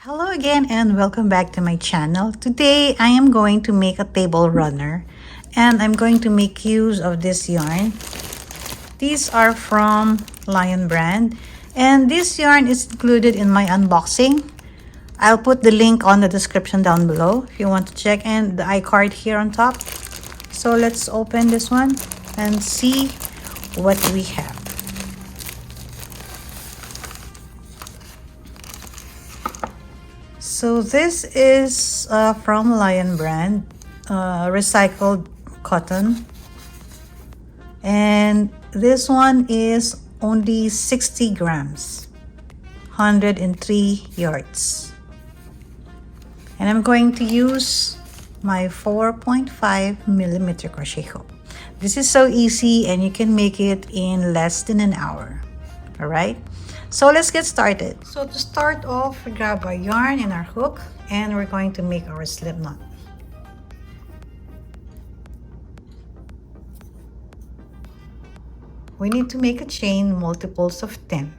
Hello again and welcome back to my channel. Today I am going to make a table runner and I'm going to make use of this yarn. These are from Lion brand and this yarn is included in my unboxing. I'll put the link on the description down below if you want to check, and the iCard here on top. So let's open this one and see what we have. So this is from Lion brand, recycled cotton, and this one is only 60 grams, 103 yards. And I'm going to use my 4.5 millimeter crochet hook. This is so easy and you can make it in less than an hour. All right. So let's get started. So to start off, we grab our yarn and our hook and we're going to make our slip knot. We need to make a chain multiples of 10.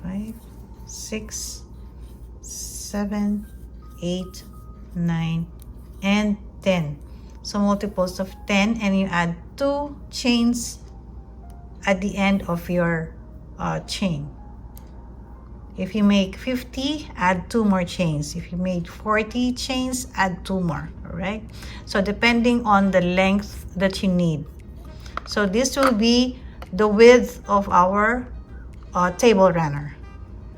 5, 6, 7, 8, 9, and 10. So multiples of 10, and you add 2 chains at the end of your chain. If you make 50, add 2 more chains. If you made 40 chains, add 2 more. All right. So depending on the length that you need. So this will be the width of our table runner.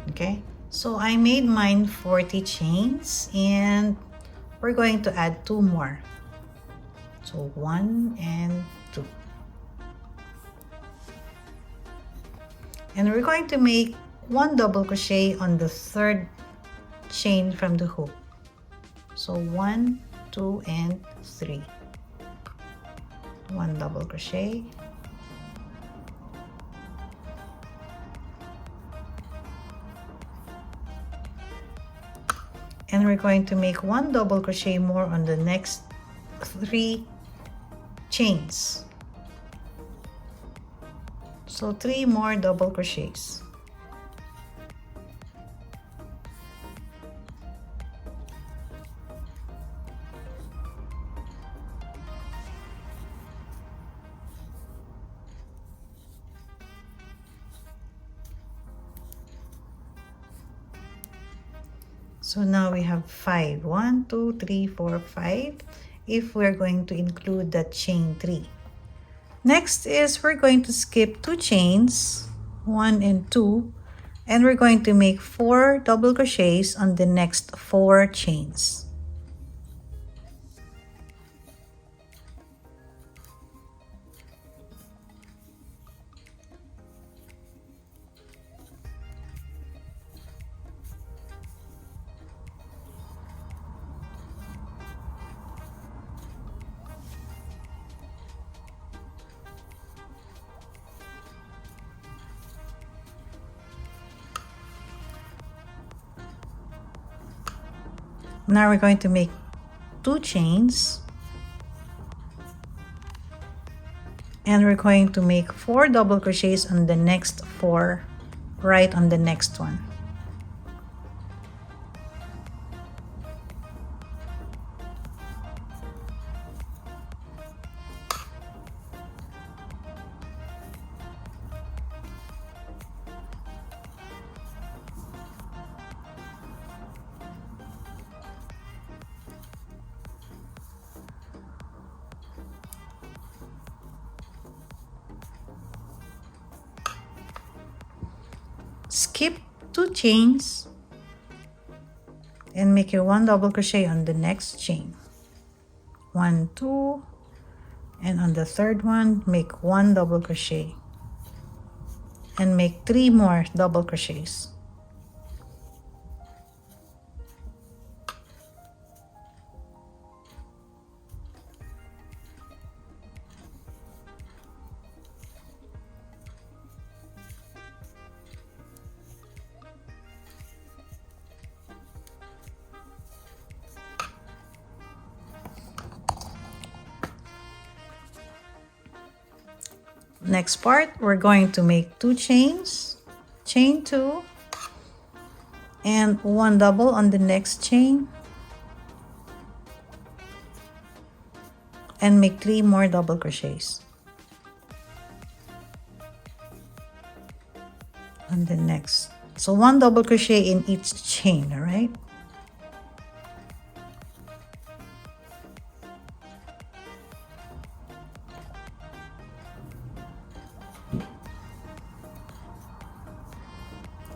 Okay. So I made mine 40 chains and we're going to add 2 more. So 1 and 2. And we're going to make 1 double crochet on the 3rd chain from the hook. So 1, 2, and 3. 1 double crochet. And we're going to make 1 double crochet more on the next 3 chains. So 3 more double crochets. So now we have 5. 1, 2, 3, 4, 5. If we're going to include that chain 3. Next is we're going to skip 2 chains, 1 and 2, and we're going to make 4 double crochets on the next 4 chains. Now we're going to make 2 chains and we're going to make 4 double crochets on the next 4 right on the next one. Skip 2 chains and make your 1 double crochet on the next chain. 1, 2, and on the 3rd one make 1 double crochet and make 3 more double crochets. next part, we're going to make 2 chains, chain 2, and 1 double on the next chain, and make 3 more double crochets on the next. So 1 double crochet in each chain, all right?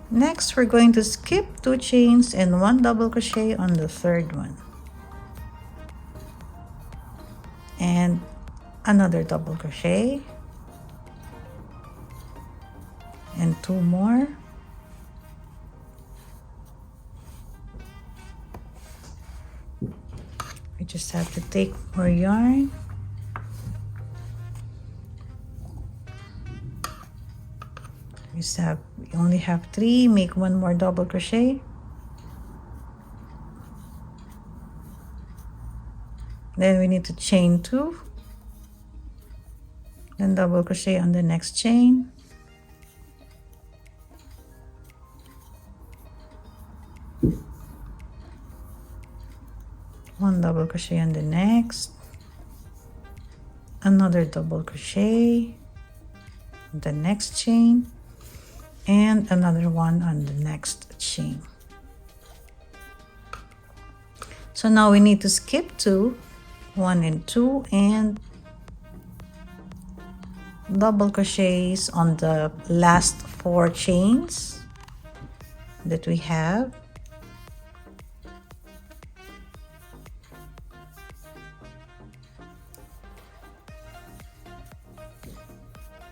Next, we're going to skip 2 chains and 1 double crochet on the third one. And another double crochet. And 2 more. We just have to take more yarn. We only have 3, make 1 more double crochet. Then we need to chain 2, then double crochet on the next chain, one double crochet on the next, another double crochet on the next chain, and another one on the next chain. So now we need to skip 2, 1 and 2, and double crochets on the last 4 chains that we have.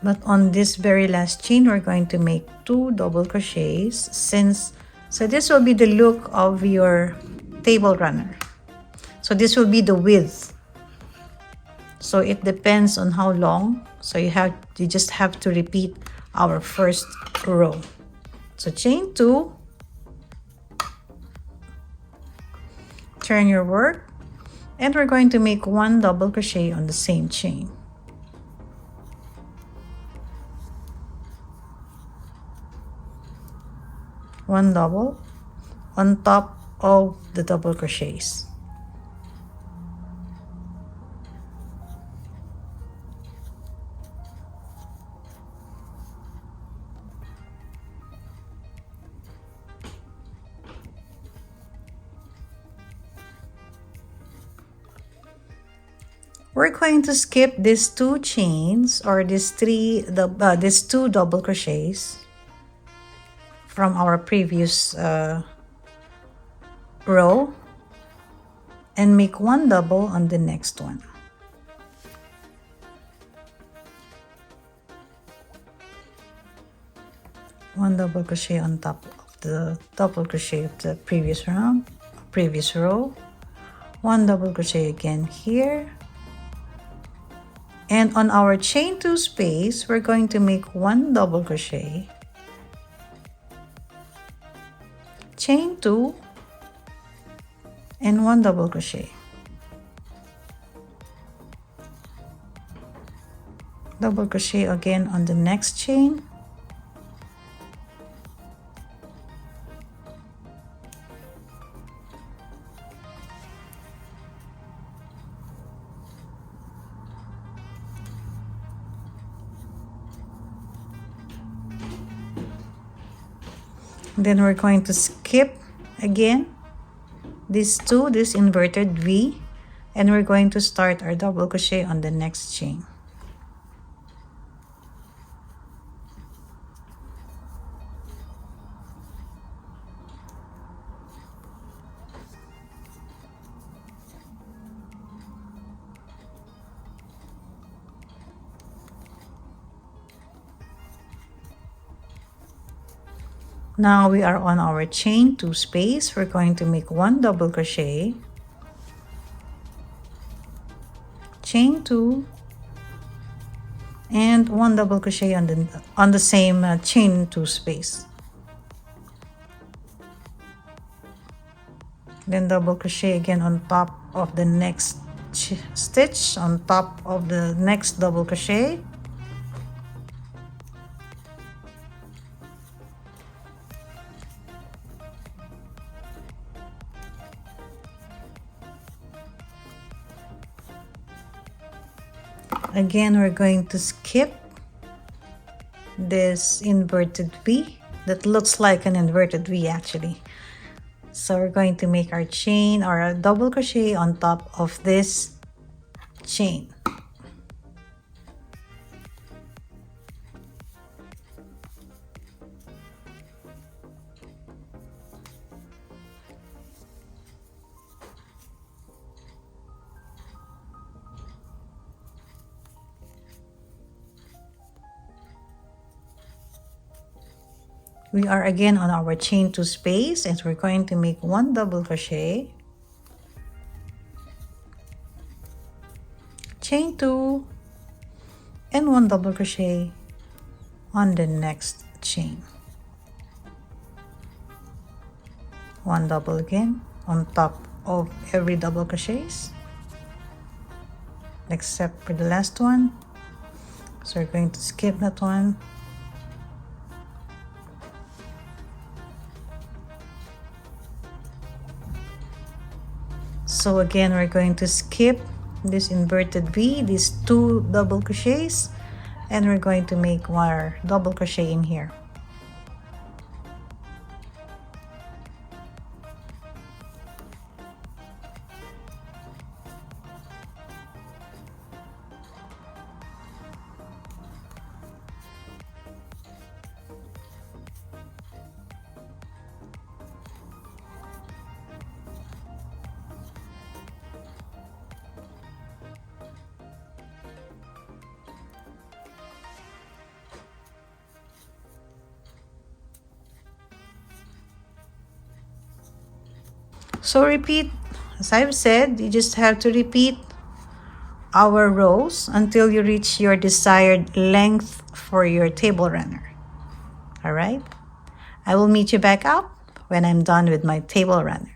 But on this very last chain, we're going to make 2 double crochets so this will be the look of your table runner. So this will be the width. So it depends on how long. So you just have to repeat our first row. So chain 2, turn your work, and we're going to make 1 double crochet on the same chain. One double on top of the double crochets. We're going to skip these 2 chains or these 2 double crochets from our previous row and make 1 double on the next one. One double crochet on top of the double crochet of the previous row. 1 double crochet again here. And on our chain 2 space, we're going to make 1 double crochet, chain 2, and 1 double crochet. Double crochet again on the next chain. Then we're going to skip again this inverted V, and we're going to start our double crochet on the next chain. Now we are on our chain 2 space. We're going to make 1 double crochet, chain 2, and 1 double crochet on the same chain 2 space. Then double crochet again on top of the next stitch, on top of the next double crochet. Again, we're going to skip this inverted V that looks like an inverted V actually. So we're going to make our chain or a double crochet on top of this chain. We are again on our chain 2 space, and we're going to make 1 double crochet, chain 2, and 1 double crochet on the next chain. 1 double again on top of every double crochets except for the last one, so we're going to skip that one. So again, we're going to skip this inverted V, these 2 double crochets, and we're going to make 1 double crochet in here. So repeat, as I've said, you just have to repeat our rows until you reach your desired length for your table runner. All right? I will meet you back up when I'm done with my table runner.